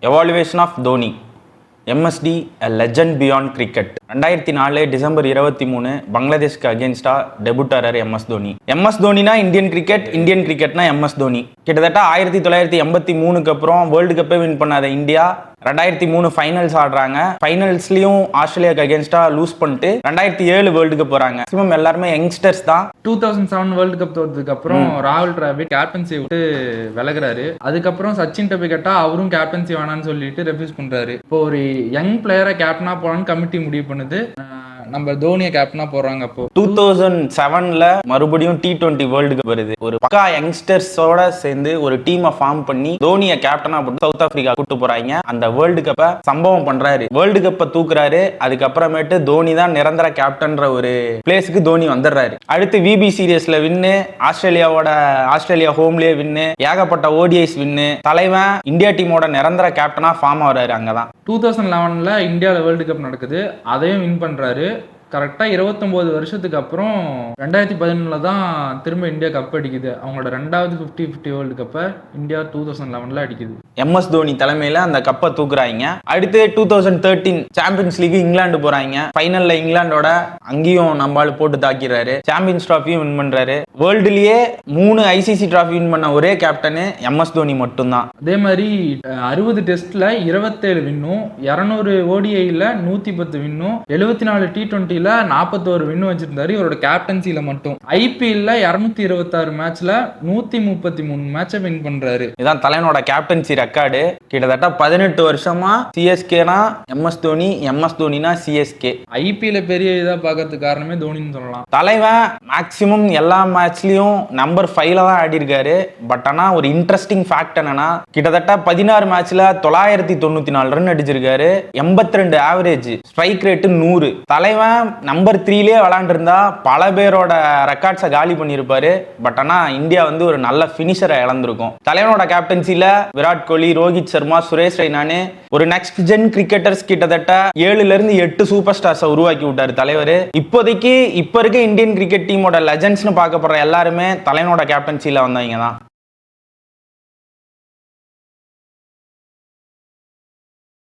Evaluation of Dhoni MSD a legend beyond cricket 2004 December 23 பங்களாதேஷ்க்கு அகேன்ஸ்டா debut ஆறாரு எம்எஸ் தோனி. எம்எஸ் தோனினா இந்தியன் கிரிக்கெட்னா எம்எஸ் தோனி. கிட்டத்தட்ட 1983க்கு அப்புறம் வேர்ல்டு கப்பே வின் பண்ணாத இந்தியா 2003 ஃபைனல்ஸ் ஆடுறாங்க. ஃபைனல்ஸ்லயும் ஆஸ்திரேலியாக்கு அகேன்ஸ்டா லூஸ் பண்ணிட்டு 2007 வேர்ல்டு கப் போறாங்க. மேக்ஸிமம் எல்லாருமே யங்ஸ்டர்ஸ் தான். 2007 வேர்ல்டு கப் தோத்ததுக்கு அப்புறம் ராகுல் டிராவிட் கேப்டன்சி விட்டு விலகுறாரு. அதுக்கப்புறம் சச்சின் போய் கேட்டா அவரும் கேப்டன்சி வேணான்னு சொல்லிட்டு ரெஃப்யூஸ் பண்றாரு. இப்போ ஒரு யங் பிளேயரை கேப்டனா போலான்னு கமிட்டி முடிவு பண்ணுது. நம்ம தோனியை கேப்டனா போறாங்க. அப்போ 2007ல மறுபடியும் T20 வேர்ல்டு கப் வருது. ஒரு பக்கா யங்ஸ்டர்ஸோட சேர்ந்து ஒரு டீமை ஃபார்ம் பண்ணி தோனியை கேப்டனா போட்டு சவுத் ஆப்பிரிக்கா கூட்டு போறாங்க. அந்த வேர்ல்டு கப்பை சம்பவம் பண்றாரு, வேர்ல்டு கப்பை தூக்குறாரு. அதுக்கப்புறமேட்டு தோனி தான் நிரந்தர கேப்டன்ற ஒரு பிளேஸுக்கு தோனி வந்துடுறாரு. அடுத்து விபி சீரியஸ்ல வின்னு, ஆஸ்திரேலியா ஹோம்லயே வின்னு, ஏகப்பட்ட ஓடிஐஸ் வின்னு, தலைவன் இந்தியா டீமோட நிரந்தர கேப்டனா ஃபார்ம் ஆகுறாரு. அங்கதான் 2011ல இந்தியாவில் வேர்ல்டு கப் நடக்குது. அதையும் வின் பண்றாரு. கரெக்டாக 29 வருஷத்துக்கு அப்புறம் 2011 தான் திரும்ப இந்தியா கப் அடிக்குது. அவங்களோட ரெண்டாவது 50-50 வேர்ல்டு கப்பை இந்தியா 2011 அடிக்குது. எம்எஸ் தோனி தலைமையில அந்த கப்பை தூக்குறாங்க. அடுத்து 2013 சாம்பியன்ஸ் லீக் இங்கிலாந்து போறாங்க. ஃபைனல்ல இங்கிலாண்டோட அங்கேயும் நம்மளால போட்டு தாக்கிறாரு. சாம்பியன்ஸ் டிராஃபியும் வின் பண்றாரு. வேர்ல்டுலயே 3 ஐசிசி டிராஃபி வின் பண்ண ஒரே கேப்டனு எம்எஸ் தோனி மட்டும்தான். அதே மாதிரி 60 டெஸ்ட்ல 27 வின்னும், 200 ஓடிஐல 110 வின்னும், 74 T20 41 வின்னு வச்சிருந்தாரு இவரோட கேப்டன்சில மட்டும். ஐபிஎல்ல 226 மேட்ச்ல 133 மேட்சை வின் பண்றாரு. இதான் தலைவனோட கேப்டன்சி ரெக்கார்டு. கிட்டத்தட்ட 18 வருஷமா சிஎஸ்கேனா எம்எஸ் தோனி, எம்எஸ் தோனினா சிஎஸ்கே. ஐபிஎல்ல பெரிய இதா பாக்கிறதுக்கு காரணமே தோனின்னு சொல்லலாம். தலைவன் மேக்சிமம் எல்லா மேட்ச்லயும் நம்பர் 5ல தான் ஆடி இருக்காரு. பட் ஆனா ஒரு இன்ட்ரெஸ்டிங் ஃபேக்ட் என்னன்னா, கிட்டத்தட்ட 16 மேட்ச்ல 994 ரன் அடிச்சிருக்காரு. 82 ஆவரேஜ், ஸ்ட்ரைக் ரேட்டு 100. தலைவன் நம்பர் 3லயே விளையாண்டுருந்தா பல பேரோட ரெக்கார்ட்ஸை காலி பண்ணியிருப்பாரு. பட் ஆனா இந்தியா வந்து ஒரு நல்ல பினிஷரை இழந்திருக்கும். தலைவனோட கேப்டன்சில விராட் கோலி, ரோஹித் சர்மா, சுரேஷ் ரெய்னானு ஒரு நெக்ஸ்ட் ஜென் கிரிக்கெட்டர்ஸ் கிட்டத்தட்ட 7ல இருந்து 8 சூப்பர் ஸ்டார்ஸை உருவாக்கி விட்டாரு தலைவர். இப்போதைக்கு இப்ப இருக்க இந்தியன் கிரிக்கெட் டீமோட லெஜண்ட்ஸ்னு பார்க்கப்படுற எல்லாருமே தலைவனோட கேப்டன்சில வந்தவங்க தான்.